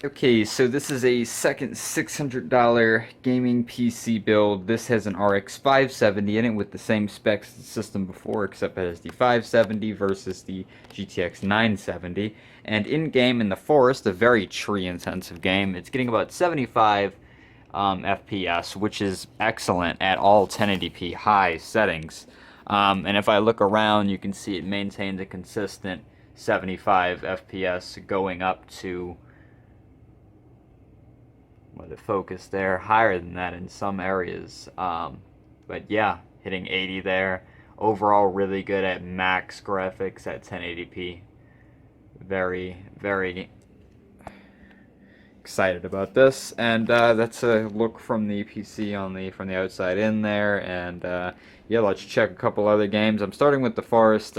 Okay, so this is a second $600 gaming PC build. This has an RX 570 in it with the same specs as the system before, except it has the 570 versus the GTX 970. And in-game in the forest, a very tree-intensive game, it's getting about 75 FPS, which is excellent at all 1080p high settings. And if I look around, you can see it maintains a consistent 75 FPS going up to, let it focus there, higher than that in some areas. But yeah, hitting 80 there. Overall, really good at max graphics at 1080p. Very, very excited about this. And that's a look from the PC from the outside in there. And yeah, let's check a couple other games. I'm starting with the Forest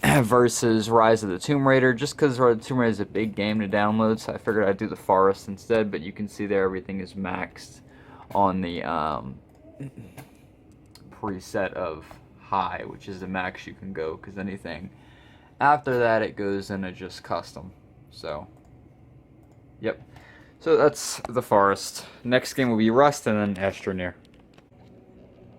versus Rise of the Tomb Raider, just because Rise of the Tomb Raider is a big game to download, so I figured I'd do the Forest instead. But you can see there everything is maxed on the preset of high, which is the max you can go, because anything after that it goes into just custom. So yep, so that's the Forest. Next game will be Rust and then Astroneer.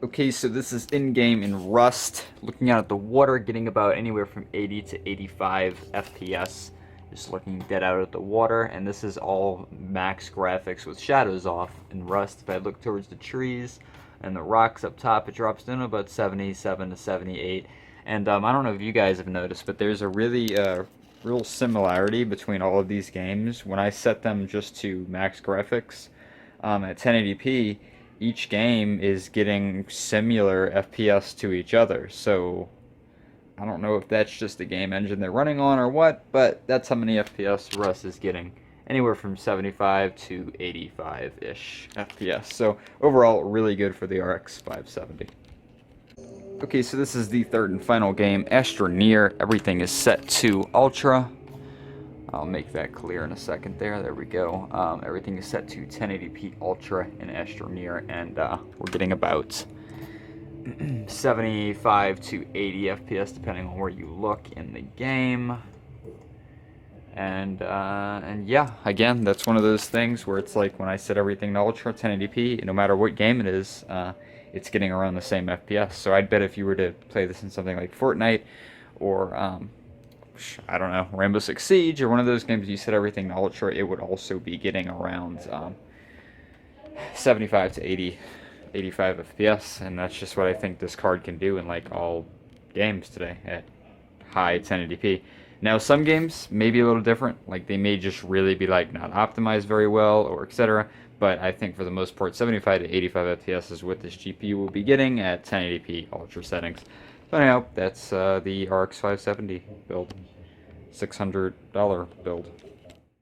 Okay, so this is in-game in Rust, looking out at the water, getting about anywhere from 80 to 85 FPS, just looking dead out at the water, and this is all max graphics with shadows off in Rust. If I look towards the trees and the rocks up top, it drops down to about 77 to 78, and I don't know if you guys have noticed, but there's a really real similarity between all of these games. When I set them just to max graphics at 1080p, each game is getting similar FPS to each other, so I don't know if that's just the game engine they're running on or what, but that's how many FPS Rust is getting. Anywhere from 75 to 85-ish FPS, so overall really good for the RX 570. Okay, so this is the third and final game, Astroneer. Everything is set to Ultra. I'll make that clear in a second there. There we go. Everything is set to 1080p Ultra in Astroneer, and we're getting about 75 to 80 FPS depending on where you look in the game. And yeah, again, that's one of those things where it's like when I set everything to Ultra 1080p, no matter what game it is, it's getting around the same FPS. So I'd bet if you were to play this in something like Fortnite or I don't know, Rainbow Six Siege, or one of those games you set everything to Ultra, it would also be getting around 75 to 80, 85 FPS, and that's just what I think this card can do in like all games today at high 1080p. Now some games may be a little different, like they may just really be like not optimized very well or etc. But I think for the most part 75 to 85 FPS is what this GPU will be getting at 1080p Ultra settings. So anyhow, that's the RX 570 build. $600 build.